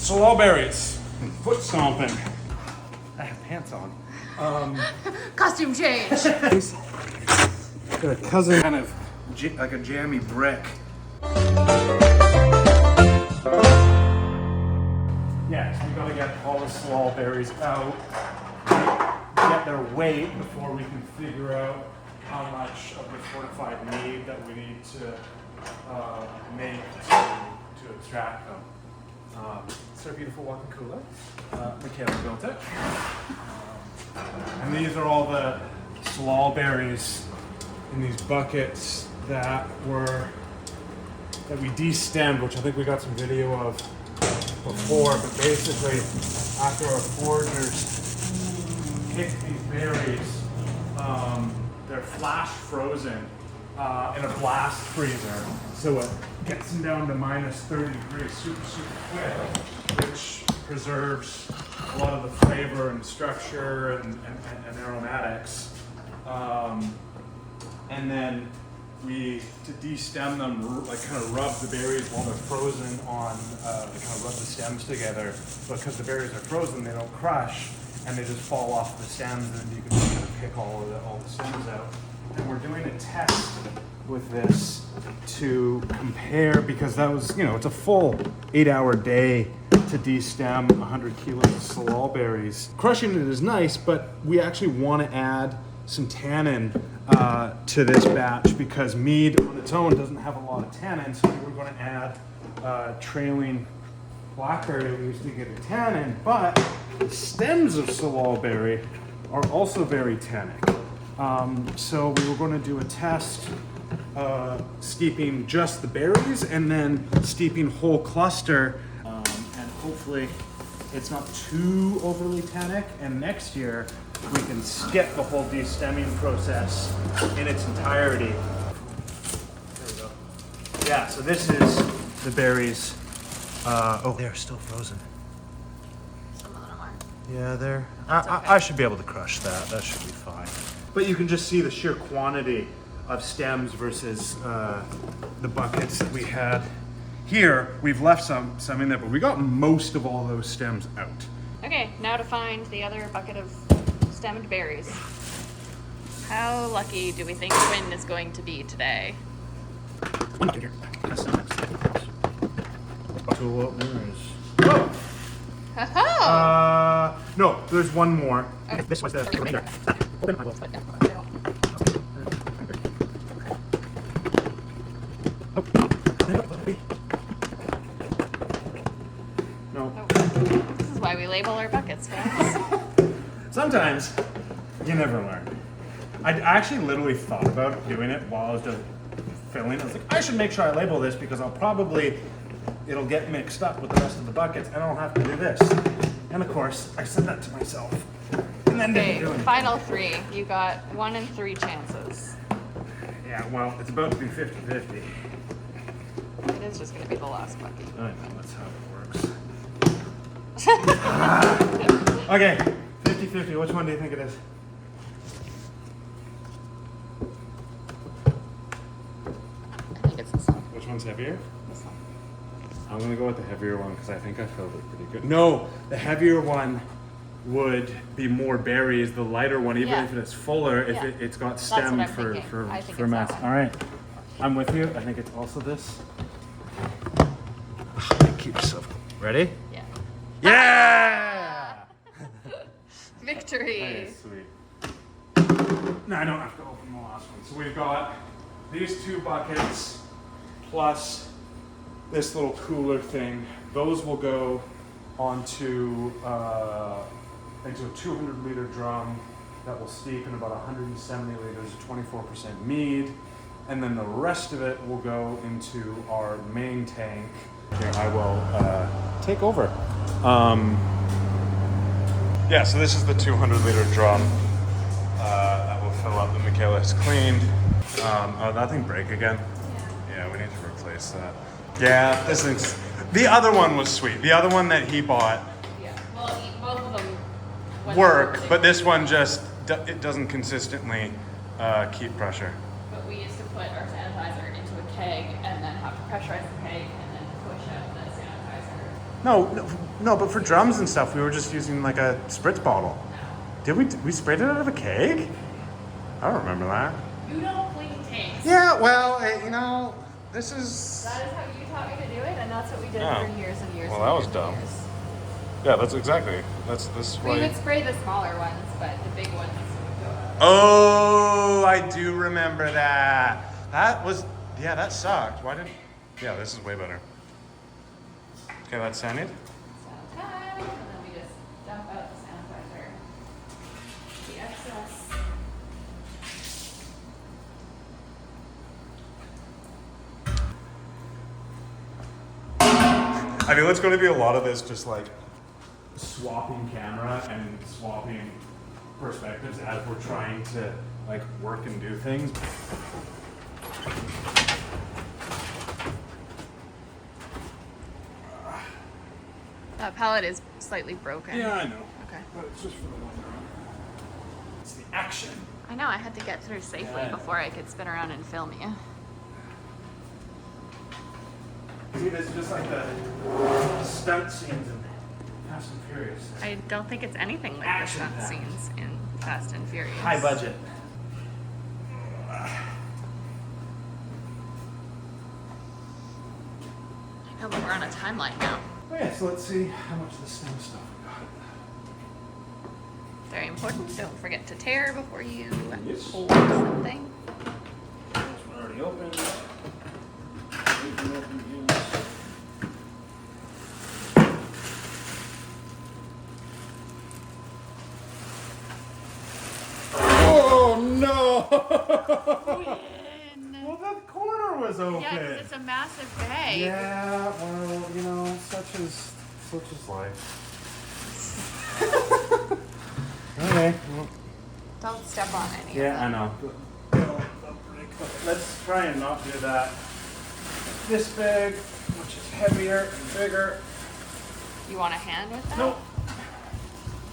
Salal berries. Foot stomping. I have pants on. Costume change. Got a cousin, kind of like a jammy brick. Yeah, so we gotta get all the salal berries out, get their weight before we can figure out how much of the fortified mead that we need to make to extract them. It's our beautiful walking cooler. Michaela built it. And these are all the salal berries in these buckets that we de-stemmed, which I think we got some video of before, but basically after our foragers pick these berries, they're flash frozen in a blast freezer, so it gets them down to minus 30 degrees super quick, which preserves a lot of the flavor and structure and aromatics. And then to de-stem them, like kind of rub the berries while they're frozen on, kind of rub the stems together. Because the berries are frozen, they don't crush, and they just fall off the stems, and you can just kind of pick all the stems out. And we're doing a test with this to compare, because that was, it's a full 8-hour day to de-stem 100 kilos of salal berries. Crushing it is nice, but we actually want to add some tannin to this batch, because mead on its own doesn't have a lot of tannin, so we're going to add trailing blackberry leaves to get a tannin, but the stems of salal berry are also very tannic. So we were going to do a test steeping just the berries and then steeping whole cluster, and hopefully it's not too overly tannic, and next year we can skip the whole de-stemming process in its entirety. There we go. Yeah, so this is the berries. Oh, they're still frozen. Some of them are. Yeah, they're. Okay. I should be able to crush that. That should be fine. But you can just see the sheer quantity of stems versus the buckets that we had. Here, we've left some in there, but we got most of all those stems out. Okay, now to find the other bucket of stemmed berries. How lucky do we think Quinn is going to be today? One bucket here. Tool openers. Oh! Ho-ho! No, there's one more. Okay. This was the remainder. Open, I will. No. This is why we label our buckets, guys. Sometimes you never learn. I actually literally thought about doing it while I was just filling. I was like, I should make sure I label this, because it'll get mixed up with the rest of the buckets and I don't have to do this. And of course, I said that to myself. And then didn't do Okay, anything. final three. You got 1 in 3 chances. Yeah, well, it's about to be 50-50. It is just going to be the last bucket. I know, that's how it works. Okay, 50-50. Which one do you think it is? I think it's this one. Which one's heavier? This one. I'm gonna go with the heavier one because I think I filled it pretty good. No, the heavier one would be more berries. The lighter one, even if it's fuller, if Yeah. it's got That's what stem I'm for thinking. I think for it's mass. that one. All right, I'm with you. I think it's also this. Keep yourself ready. Yeah. Yeah! Victory! Okay, sweet. No, I don't have to open the last one. So we've got these 2 buckets plus this little cooler thing. Those will go onto into a 200-liter drum that will steep in about 170 liters of 24% mead, and then the rest of it will go into our main tank. Here, I will take over. Yeah, so this is the 200-liter drum that will fill up. The Michaela has cleaned. Oh, that thing break again? Yeah, we need to replace that. Yeah, this thing's. The other one was sweet. The other one that he bought Yeah. Well, both of them work, but this one just it doesn't consistently keep pressure. But we used to put our sanitizer into a keg and then have to pressurize the keg and then push out the sanitizer. No, but for drums and stuff, we were just using like a spritz bottle. Did we sprayed it out of a keg? I don't remember that. You don't clean tanks. Yeah, well, you know, this is... That is how you taught me to do it, and that's what we did Oh. for years and years. Well, and that was years dumb. and years. Yeah, that's exactly. This is We would spray the smaller ones, but the big ones would go up. Oh, I do remember that. That was... Yeah, that sucked. Why didn't... Yeah, this is way better. Okay, that's sanded. Sound time, and then we just dump out the sanitizer. The excess. I feel it's going to be a lot of this just like swapping camera and swapping perspectives as we're trying to like work and do things. That palette is slightly broken. Yeah, I know. Okay. But it's just for the one round. It's the action. I know, I had to get through safely Yeah, I know. before I could spin around and film you. See, this is just like the stunt scenes in Fast and Furious. I don't think it's anything like Action the stunt packed. scenes in Fast and Furious. High budget. I know, but we're on a timeline now. Okay, so let's see how much of the stem stuff we got. Very important. Don't forget to tear before you Yes. hold something. This one already opened. We can open these. Oh no! Well, that corner was open. Yeah, because it's a massive bag. Yeah, well, you know, such is life. Okay. Well, Don't step on any yeah, I of them. know. Let's try and not do that. This bag, which is heavier and bigger. You want a hand with that? Nope.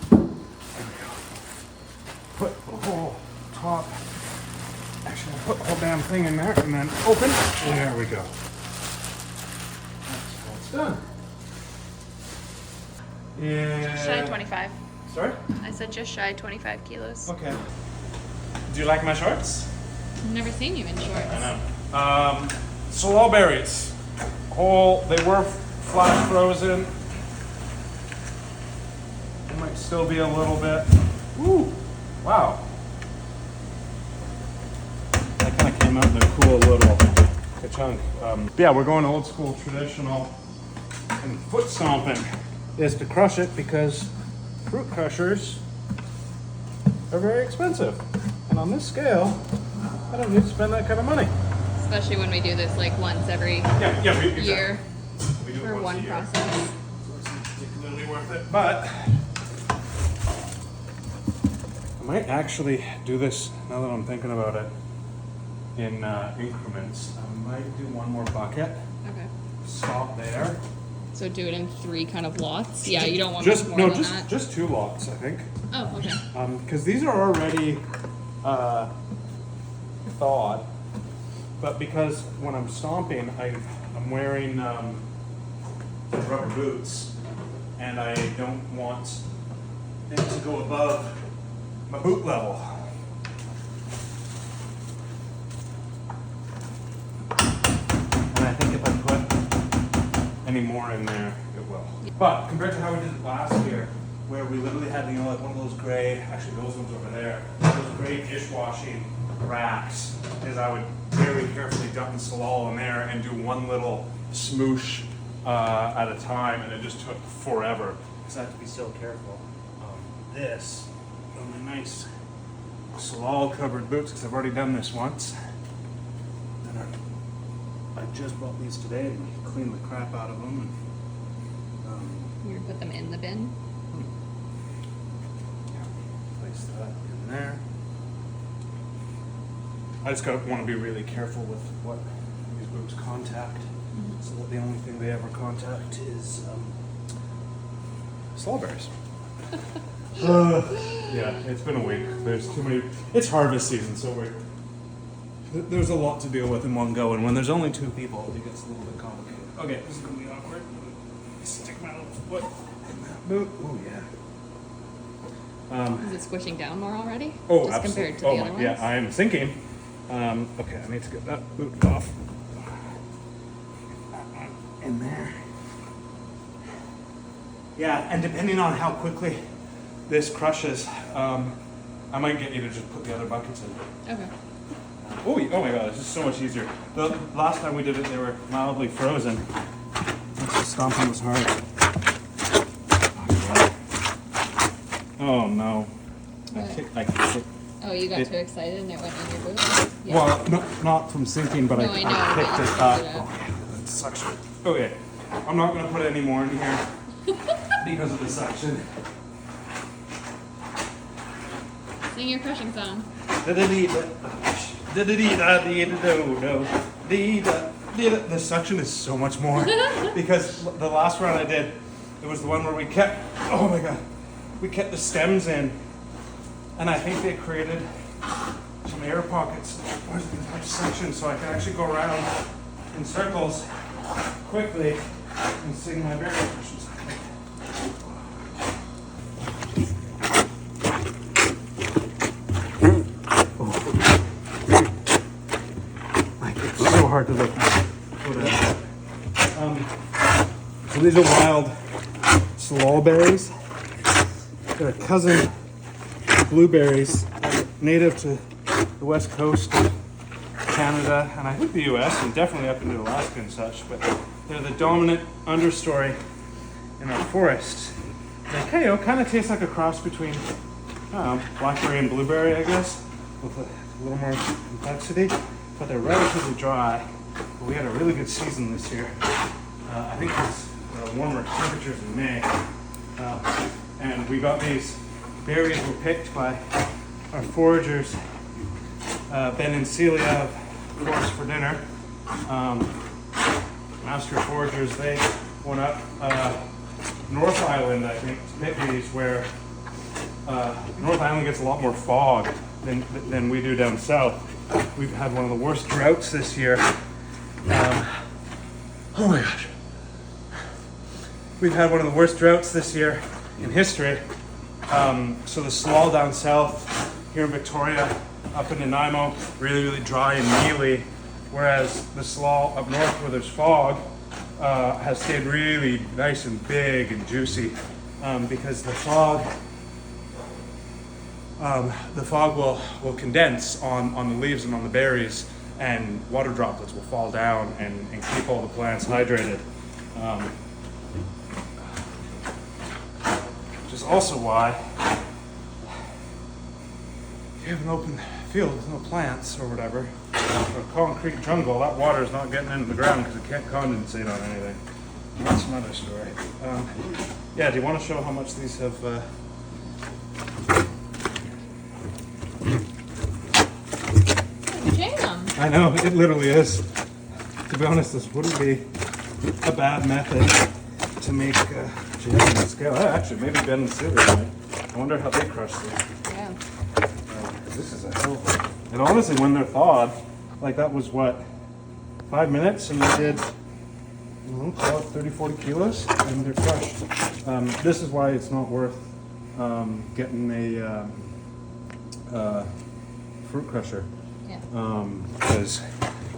There we go. Put the whole top. Actually, I'll put the whole damn thing in there and then open. There we go. That's how it's done. Just shy Yeah. of 25. Sorry? I said just shy of 25 kilos. Okay. Do you like my shorts? I've never seen you in shorts. I know. Salal berries. Whole, they were flash frozen. They might still be a little bit. Ooh, wow. That kind of came out in a cool little chunk. Yeah, we're going old school traditional. And foot stomping is to crush it because fruit crushers are very expensive. And on this scale, I don't need to spend that kind of money. Especially when we do this like once every Exactly. year We do it for once a one year. process. So it's not particularly worth it. But I might actually do this, now that I'm thinking about it, in increments. I might do one more bucket, Okay. stop there. So do it in 3 kind of lots. Yeah, you don't want Just much no, more than that. just 2 lots, I think. Oh, okay. Because these are already thawed, but because when I'm stomping, I'm wearing rubber boots, and I don't want it to go above my boot level. And I think if I put any more in there, it will. But compared to how we did it last year, where we literally had, you know, like one of those gray, actually those ones over there, those gray dishwashing racks, is I would very carefully dump the salal in there and do one little smoosh at a time, and it just took forever. Because I have to be so careful. This, on my nice salal covered boots, because I've already done this once. And I just bought these today and cleaned the crap out of them. And, You're gonna put them in the bin. place that in there. I just want to be really careful with what these boots contact, so that the only thing they ever contact is strawberries. Yeah, it's been a week. There's too many. It's harvest season, so there's a lot to deal with in one go, and when there's only 2 people, it gets a little bit complicated. Okay, this is gonna be awkward. Stick my little foot in that boot. Oh yeah. Is it squishing down more already? Oh, just absolutely. compared to the other ones? Yeah, I am thinking. Okay, I need to get that boot off. That one in there. Yeah, and depending on how quickly this crushes, I might get you to just put the other buckets in. Okay. Oh my god, this is so much easier. The last time we did it, they were mildly frozen. The stomping was hard. Oh no. I kicked it. Oh, you got too excited and it went in your boot? Yeah. Well, not from sinking, but No, I I know, picked but it you up. picked it up. Oh yeah, that's suction. Okay, I'm not going to put any more in here because of the suction. Sing your crushing song. The suction is so much more because the last run I did, it was the one where we kept, oh my god, we kept the stems in, and I think they created some air pockets. There wasn't as much suction, so I could actually go around in circles quickly and sing my berry crushing song. So hard to look at. So these are wild salal berries. They're cousin blueberries, native to the west coast of Canada, and I think the US, and definitely up into Alaska and such, but they're the dominant understory in our forests. They kind of taste like a cross between blackberry and blueberry, I guess, with a little more complexity. But they're relatively dry. But we had a really good season this year. I think it's warmer temperatures in May. And we got these berries were picked by our foragers, Ben and Celia, of course, for dinner. Master foragers, they went up North Island, I think, to pick these, where North Island gets a lot more fog than we do down south. We've had one of the worst droughts this year. Oh my gosh. We've had one of the worst droughts this year in history. So the salal down south, here in Victoria, up in Nanaimo, really, really dry and mealy. Whereas the salal up north where there's fog has stayed really nice and big and juicy because the fog will condense on the leaves and on the berries, and water droplets will fall down and keep all the plants hydrated. Which is also why if you have an open field with no plants or whatever, or a concrete jungle, that water is not getting into the ground because it can't condensate on anything. And that's another story. Yeah, do you want to show how much these have... Jam. I know, it literally is. To be honest, this wouldn't be a bad method to make jam on a scale. Actually, maybe Ben and Celia might. I wonder how they crush these. Yeah. This is a hell. And honestly, when they're thawed, like that was what, 5 minutes, and they did, call it 30, 40 kilos, and they're crushed. This is why it's not worth getting a fruit crusher. Yeah. Because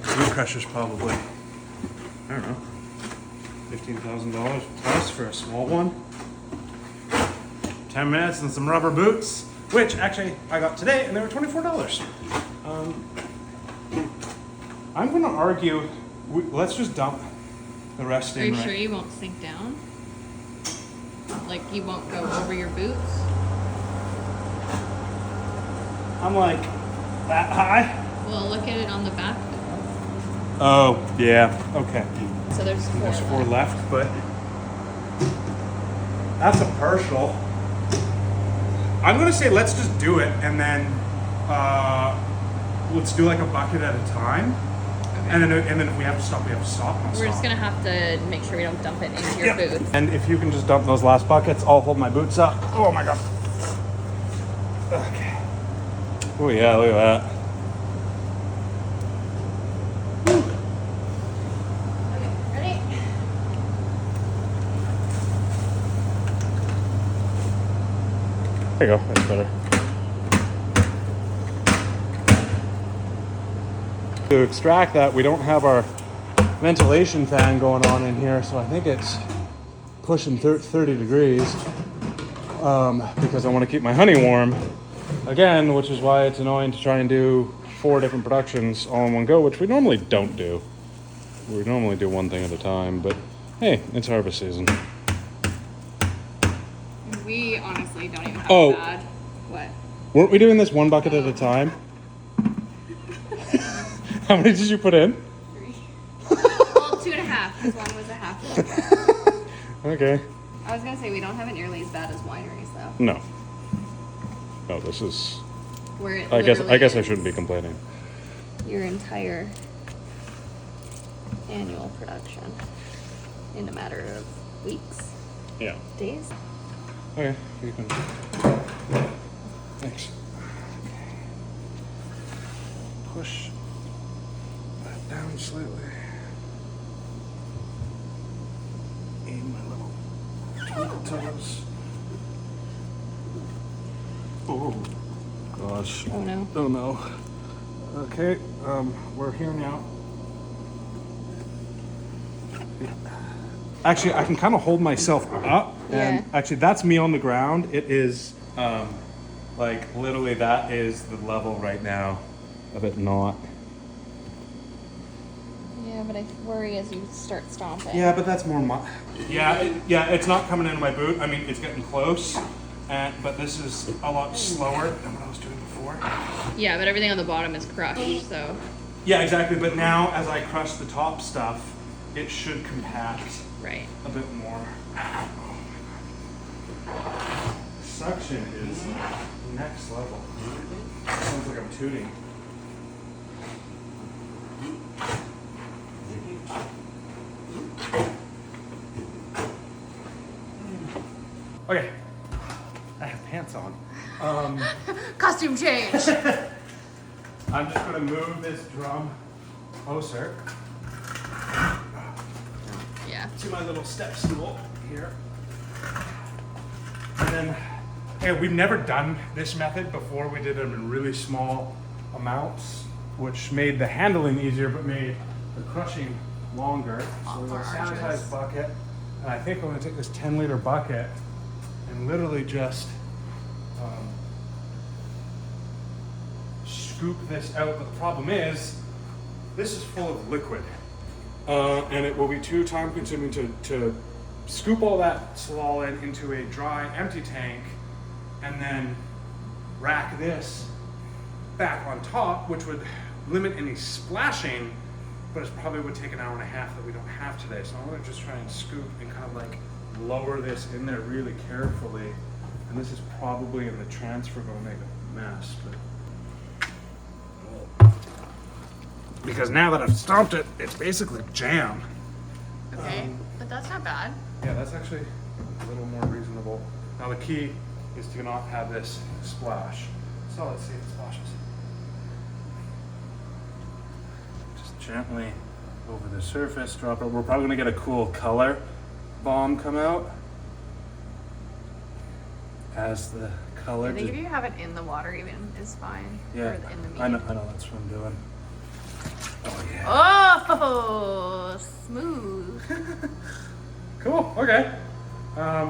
fruit crusher's probably, I don't know, $15,000 plus for a small one. 10 minutes and some rubber boots, which actually I got today, and they were $24. I'm going to argue, let's just dump the rest Are in. you sure you won't sink down? Like you won't go over your boots? I'm like, that high? Well, look at it on the back. Oh, yeah, okay. So there's four. There's 4 left, but that's a partial. I'm going to say let's just do it, and then let's do like a bucket at a time. Okay. And then if we have to stop, we have to stop. We're just gonna have to make sure we don't dump it into your boots. And if you can just dump those last buckets, I'll hold my boots up. Oh my god. Okay. Oh yeah, look at that. Okay, ready? There you go, that's better. To extract that, we don't have our ventilation fan going on in here, so I think it's pushing 30 degrees because I want to keep my honey warm again, which is why it's annoying to try and do 4 different productions all in one go, which we normally don't do. We normally do one thing at a time, but hey, it's harvest season. We honestly don't even have Oh. bad. What? Weren't we doing this 1 bucket at a time? How many did you put in? 3. Well, 2.5. This one was a half. Okay. I was gonna say we don't have it nearly as bad as wineries though. No. No, this is. Where it I guess I literally shouldn't be complaining. your entire annual production in a matter of weeks, Yeah. days. Okay, you can. Thanks. Push that down slightly. Aim my little toes. Oh gosh. Oh no. Oh no. Okay, we're here now. Actually, I can kind of hold myself up, and Yeah. actually, that's me on the ground. It is, like, literally, that is the level right now of it not. Yeah, but I worry as you start stomping. Yeah, but that's more yeah, it's not coming into my boot. I mean, it's getting close, but this is a lot slower than what I was doing before. Yeah, but everything on the bottom is crushed, so. Yeah, exactly. But now, as I crush the top stuff, it should compact Right. a bit more. Oh my god. Suction is next level. Sounds like I'm tooting. Okay. I have pants on. Costume change! I'm just going to move this drum closer Yeah. to my little step stool here. And then, hey, we've never done this method before. We did them in really small amounts, which made the handling easier, but made the crushing longer. So we're going to sanitize bucket, and I think I'm going to take this 10-liter bucket and literally just scoop this out. But the problem is, this is full of liquid. And it will be too time consuming to scoop all that salal into a dry, empty tank and then rack this back on top, which would limit any splashing, but it probably would take an hour and a half that we don't have today. So I'm gonna just try and scoop and kind of like lower this in there really carefully. And this is probably in the transfer gonna make a mess, but because now that I've stomped it, it's basically jam. Okay, but that's not bad. Yeah, that's actually a little more reasonable. Now the key is to not have this splash. So let's see if it splashes. Just gently over the surface, drop it. We're probably gonna get a cool color bomb come out as the color. I think if you have it in the water even is fine. Yeah, Or in the meat. I know that's what I'm doing. Oh yeah. Oh, smooth. Cool. Okay. I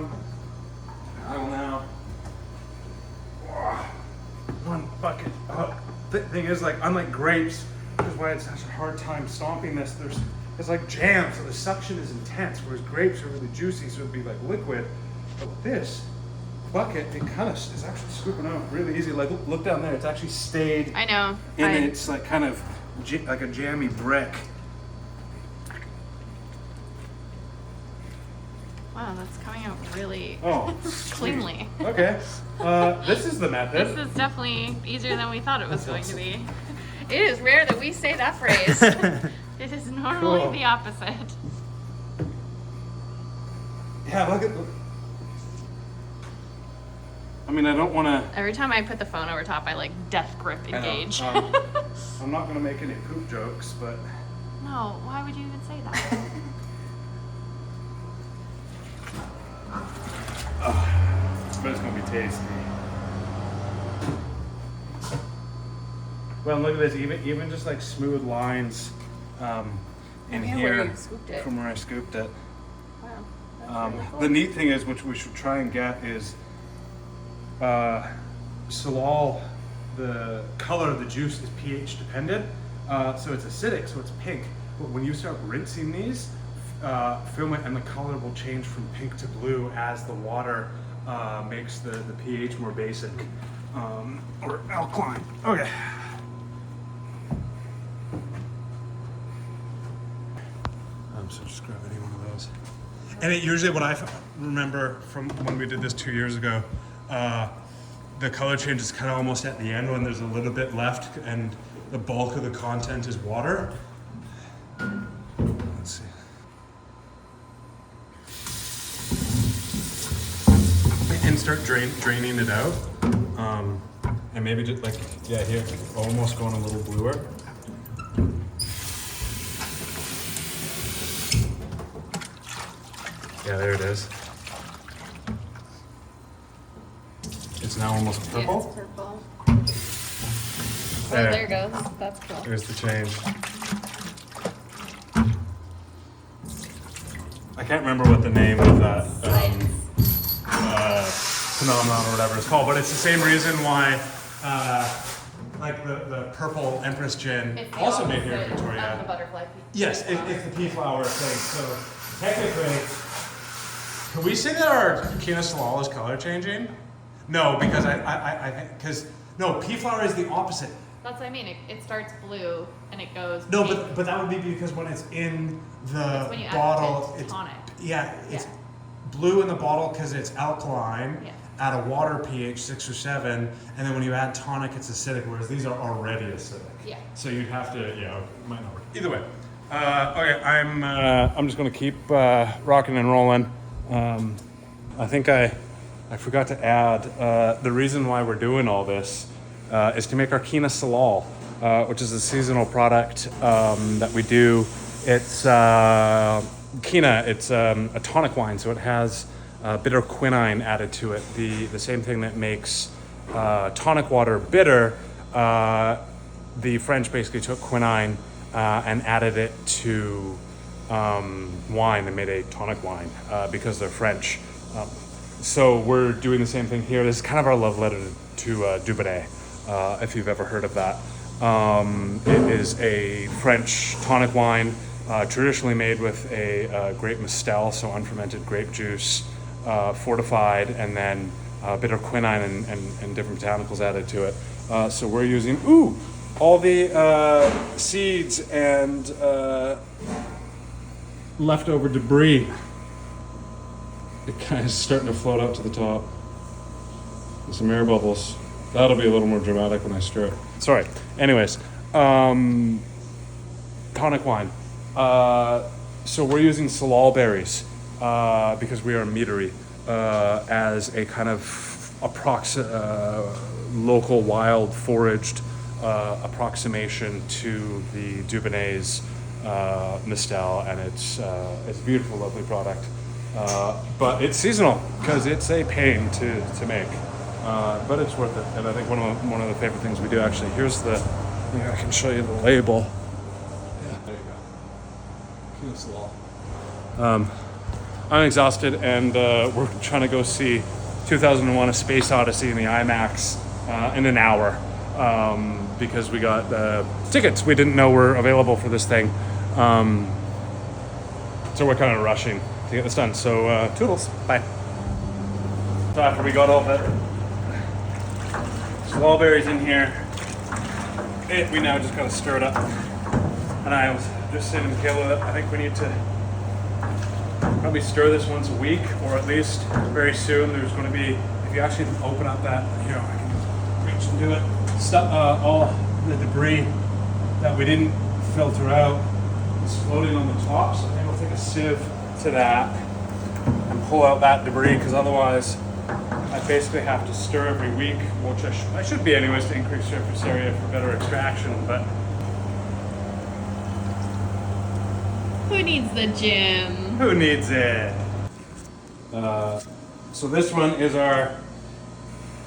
will now. One bucket. Thing is, like, unlike grapes, which is why it's such a hard time stomping this. It's like jam, so the suction is intense. Whereas grapes are really juicy, so it'd be like liquid. But with this bucket, it kind of is actually scooping out really easy. Like, look down there. It's actually stayed. I know. And it's like kind of like a jammy brick. Wow, that's coming out really Cleanly. cleanly. Okay. This is the method. This is definitely easier than we thought it was going to be. It is rare that we say that phrase. It is normally Cool. the opposite. Yeah, look. I mean, I don't want to. Every time I put the phone over top, I like death grip engage. I'm not going to make any poop jokes, but. No, why would you even say that? But it's going to be tasty. Well, look at this, even just like smooth lines in Yeah, here where you scooped it. from where I scooped it. Wow. That's really cool. The neat thing is, which we should try and get, is Salal, the color of the juice is pH dependent. So it's acidic, so it's pink. But when you start rinsing these, film it, and the color will change from pink to blue as the water makes the pH more basic or alkaline. Okay. So just grab any one of those. And it usually, what I remember from when we did this 2 years ago, the color change is kind of almost at the end when there's a little bit left and the bulk of the content is water. Let's see. And start draining it out. And maybe just like, yeah, here, almost going a little bluer. Yeah, there it is. It's now almost purple. Yeah, it's purple. There. Oh, there it goes. That's cool. There's the change. I can't remember what the name of that phenomenon or whatever it's called, but it's the same reason why, like the purple Empress gin, It's the also made here in opposite Victoria. of the butterfly pea. Yes, it's the pea flower thing. So technically, can we say that our Kina-Salal is color changing? No, because I think, because, no, pea flower is the opposite. That's what I mean. It starts blue and it goes. No, pink. but that would be because when it's in the That's when you bottle, add it to tonic. Yeah, it's Yeah. blue in the bottle because it's alkaline Yeah. at a water pH 6 or 7, and then when you add tonic, it's acidic, whereas these are already acidic. Yeah. So you'd have to, yeah, it might not work. Either way, okay, I'm just gonna keep rocking and rolling. I think I forgot to add the reason why we're doing all this is to make our Kina-Salal, which is a seasonal product that we do. It's Kina. It's a tonic wine, so it has bitter quinine added to it. The same thing that makes tonic water bitter. The French basically took quinine and added it to wine and made a tonic wine because they're French. So we're doing the same thing here. This is kind of our love letter to Dubonnet, if you've ever heard of that. It is a French tonic wine, traditionally made with a grape mistelle, so unfermented grape juice, fortified, and then bitter quinine and different botanicals added to it. So we're using, all the seeds and leftover debris. It kind of starting to float up to the top. There's some air bubbles. That'll be a little more dramatic when I stir it. Sorry. Anyways, tonic wine. So we're using Salal berries because we are a meadery as a kind of local wild foraged approximation to the Dubonnet's mistelle, and it's a beautiful, lovely product. But it's seasonal because it's a pain to make, but it's worth it. And I think one of the favorite things we do, actually, here's I can show you the label. Yeah, there you go. Kina-Salal. I'm exhausted, and we're trying to go see 2001: A Space Odyssey in the IMAX in an hour because we got tickets we didn't know were available for this thing. So we're kind of rushing to get this done. So toodles, bye. So after we got all the Salal berries in here, we now just gotta stir it up. And I was just saying to Michaela that I think we need to probably stir this once a week, or at least very soon. There's going to be, if you actually open up that, here, I can reach and do it, stuff, all the debris that we didn't filter out is floating on the top, so maybe we'll take a sieve to that and pull out that debris, because otherwise I basically have to stir every week, which I should be anyways, to increase surface area for better extraction. But who needs the gym? who needs it? So this one is our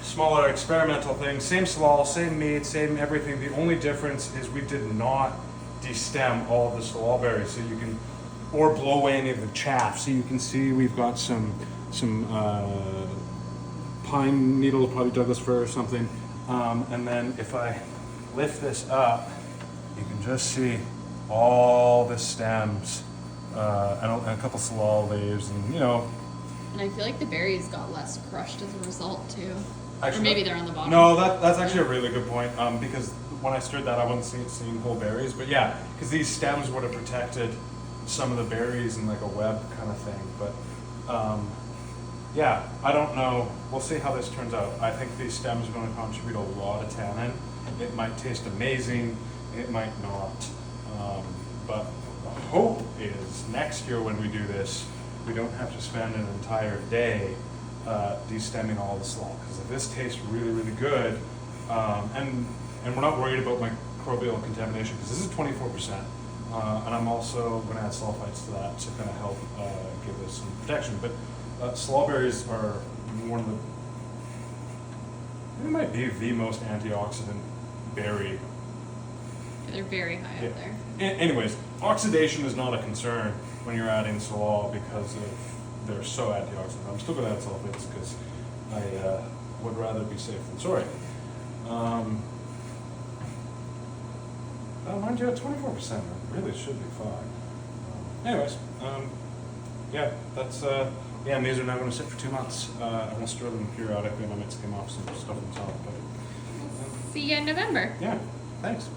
smaller experimental thing. Same salal, same mead, same everything. The only difference is we did not destem all of the salal berries, so you can, or blow away any of the chaff. So you can see we've got some pine needle, probably Douglas fir or something. And then if I lift this up, you can just see all the stems and a couple salal leaves, and you know. And I feel like the berries got less crushed as a result too. Actually, or maybe they're on the bottom. No, that's actually a really good point. Because when I stirred that, I wasn't seeing whole berries. But yeah, because these stems would have protected some of the berries in like a web kind of thing. But yeah, I don't know. We'll see how this turns out. I think these stems are going to contribute a lot of tannin. It might taste amazing. It might not. But the hope is next year when we do this, we don't have to spend an entire day destemming all the salal, because if this tastes really, really good, and we're not worried about microbial contamination, because this is 24%, and I'm also going to add sulfites to that to kind of help give us some protection. But salal berries are one of the, it might be the most antioxidant berry. They're very high up there. Anyways, oxidation is not a concern when you're adding salal because they're so antioxidant. I'm still going to add sulfates because I would rather be safe than sorry. Mind you, at 24%, it really should be fine. Anyways, yeah, that's yeah. And these are now going to sit for 2 months. I will stir them periodically, and I might skim off some stuff on top. But See you in November. yeah, thanks.